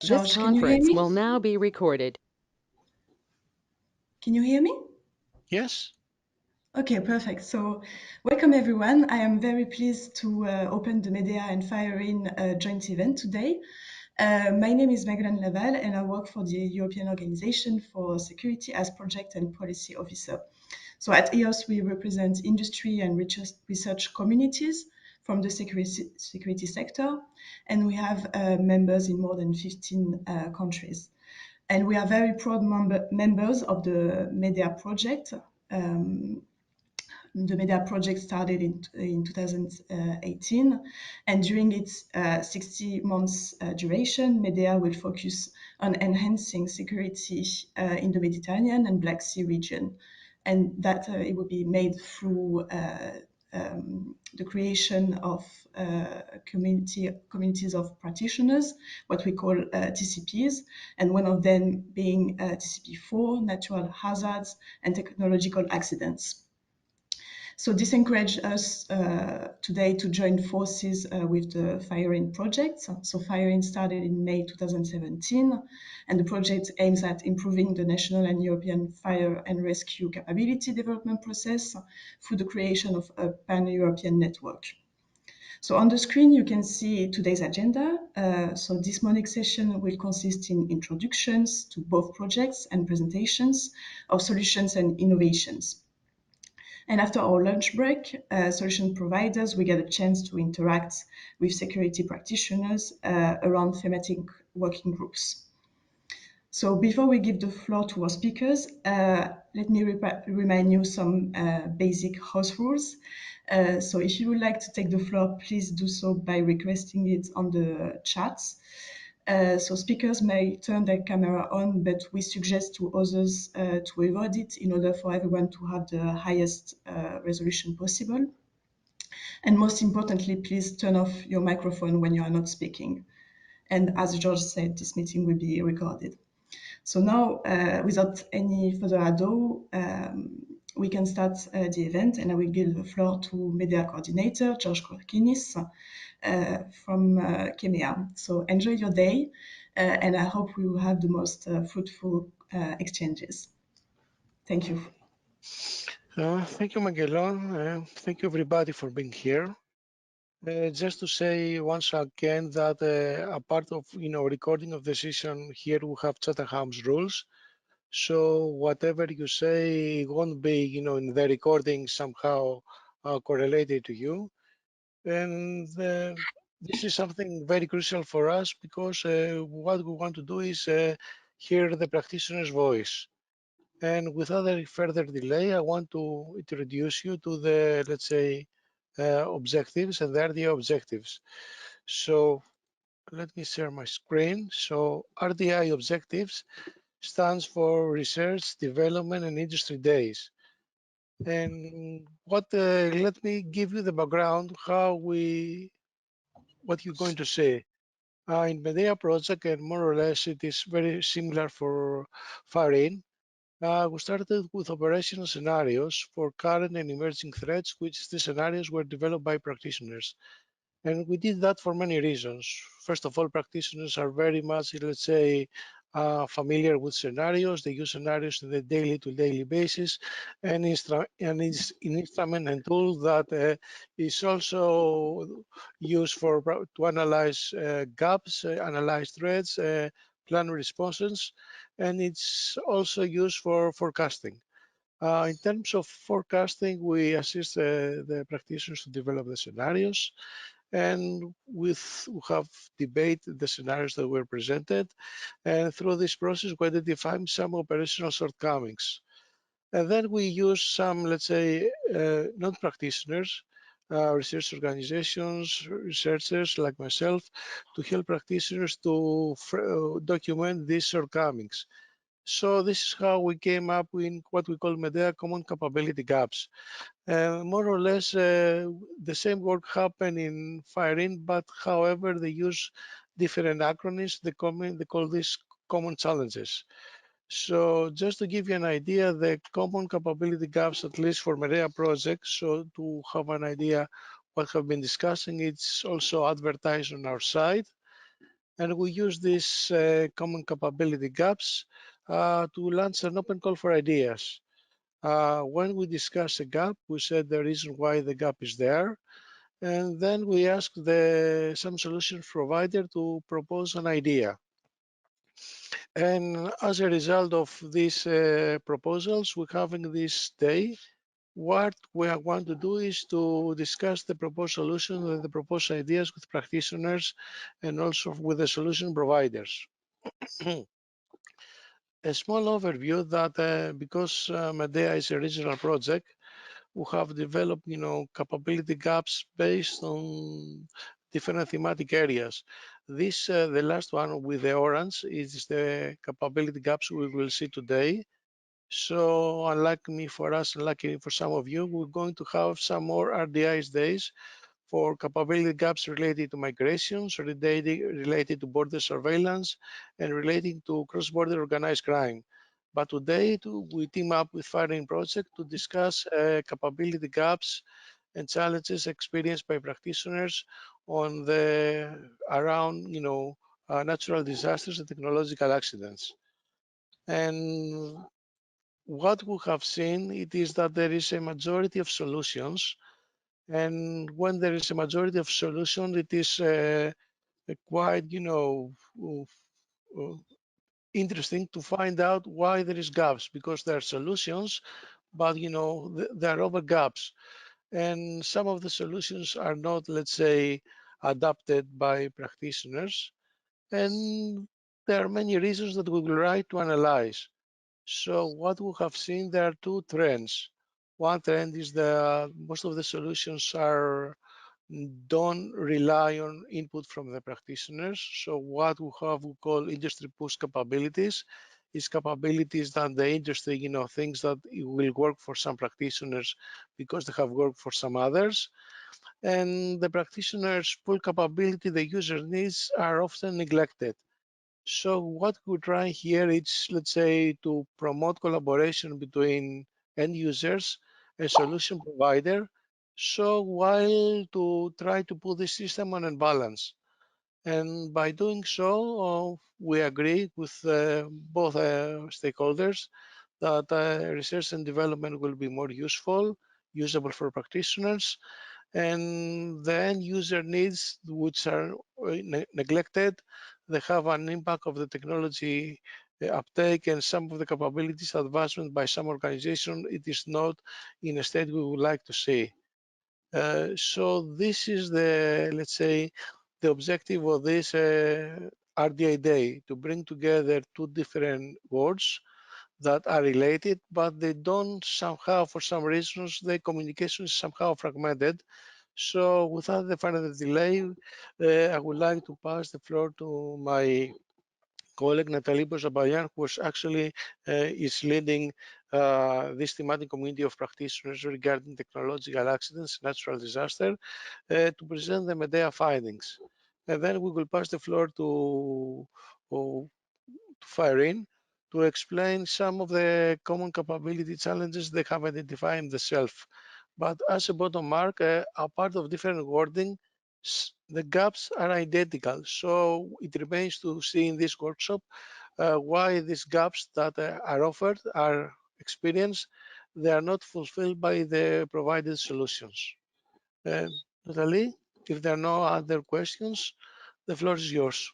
This George, can you hear conference me? will now be recorded. Can you hear me? Yes. Okay, perfect. So welcome everyone. I am very pleased to open the MEDEA and FIRE-IN joint event today. My name is Magdalene Laval and I work for the European Organization for Security as Project and Policy Officer. So at EOS, we represent industry and research communities from the security sector, and we have members in more than 15 countries. And we are very proud members of the MEDEA project. The MEDEA project started in 2018, and during its 60 months duration, MEDEA will focus on enhancing security in the Mediterranean and Black Sea region, and that it will be made through the creation of communities of practitioners, what we call TCPs, and one of them being TCP4, natural hazards and technological accidents. So this encouraged us today to join forces with the FIRE-IN project. So FIRE-IN started in May 2017, and the project aims at improving the national and European fire and rescue capability development process through the creation of a pan-European network. So on the screen, you can see today's agenda. So this morning session will consist in introductions to both projects and presentations of solutions and innovations. And after our lunch break, solution providers, we get a chance to interact with security practitioners around thematic working groups. So before we give the floor to our speakers, let me remind you some basic house rules. So if you would like to take the floor, please do so by requesting it on the chat. So speakers may turn their camera on, but we suggest to others to avoid it in order for everyone to have the highest resolution possible. And most importantly, please turn off your microphone when you are not speaking. And as George said, this meeting will be recorded. So now, without any further ado, we can start the event, and I will give the floor to MEDEA coordinator, George Korkinis, from KEMEA. So enjoy your day, and I hope we will have the most fruitful exchanges. Thank you. Thank you, Magellan. Thank you, everybody, for being here. Just to say once again that a part of recording of the session here, we have Chatham's rules. So whatever you say won't be in the recording somehow correlated to you. And this is something very crucial for us because what we want to do is hear the practitioner's voice. And without any further delay, I want to introduce you to the, let's say, objectives and the RDI objectives. So let me share my screen. So RDI objectives stands for Research, Development and Industry Days. And let me give you the background, what you're going to say. In MEDEA project, and more or less it is very similar for FIRE-IN, we started with operational scenarios for current and emerging threats, which the scenarios were developed by practitioners. And we did that for many reasons. First of all, practitioners are very much, let's say, familiar with scenarios. They use scenarios on a daily-to-daily basis, and it's an instrument and tool that is also used to analyze gaps, analyze threats, plan responses, and it's also used for forecasting. In terms of forecasting, we assist the practitioners to develop the scenarios, and we have debated the scenarios that were presented, and through this process we identified some operational shortcomings. And then we use some, let's say, non-practitioners, research organizations, researchers like myself, to help practitioners to document these shortcomings. So this is how we came up with what we call MEDEA Common Capability Gaps. More or less the same work happened in FIRE-IN, but however they use different acronyms. They call this common challenges. So just to give you an idea, the common capability gaps, at least for MEDEA projects, so to have an idea what have been discussing, it's also advertised on our site. And we use these common capability gaps to launch an open call for ideas. When we discuss a gap, we said the reason why the gap is there, and then we ask some solution provider to propose an idea. And as a result of these proposals we're having this day, what we are going to do is to discuss the proposed solution and the proposed ideas with practitioners and also with the solution providers. A small overview that because MEDEA is a regional project, we have developed, capability gaps based on different thematic areas. This, the last one with the orange, is the capability gaps we will see today. So unlike me for us, and luckily for some of you, we're going to have some more RDIs days for capability gaps related to migrations, related to border surveillance, and relating to cross-border organized crime. But today, we team up with FIRE-IN project to discuss capability gaps and challenges experienced by practitioners on the around, natural disasters and technological accidents. And what we have seen, it is that there is a majority of solutions, and when there is a majority of solutions, it is quite, uh, interesting to find out why there is gaps, because there are solutions, but there are over gaps, and some of the solutions are not, let's say, adapted by practitioners, and there are many reasons that we will try to analyze. So what we have seen, there are two trends. One trend is that most of the solutions don't rely on input from the practitioners. So what we call industry push capabilities is capabilities that the industry, thinks that it will work for some practitioners because they have worked for some others. And the practitioners' pull capability, the user needs, are often neglected. So what we try here is, let's say, to promote collaboration between end users and solution provider. So while to try to put the system on a balance. And by doing so, we agree with both stakeholders that research and development will be more usable for practitioners, and the end user needs, which are neglected, they have an impact of the technology uptake and some of the capabilities advancement by some organization. It is not in a state we would like to see. So this is the, let's say, the objective of this RDI day, to bring together two different words that are related, but they don't somehow, for some reasons, the communication is somehow fragmented. So without the further delay, I would like to pass the floor to my colleague Nathalie Bozabayan, who actually is leading this thematic community of practitioners regarding technological accidents, natural disaster, to present the MEDEA findings. And then we will pass the floor to FIRE-IN to explain some of the common capability challenges they have identified themselves. But as a bottom mark, a part of different wording, the gaps are identical. So it remains to see in this workshop why these gaps that are offered, are experienced, they are not fulfilled by the provided solutions. Uh, Natalie, if there are no other questions, the floor is yours.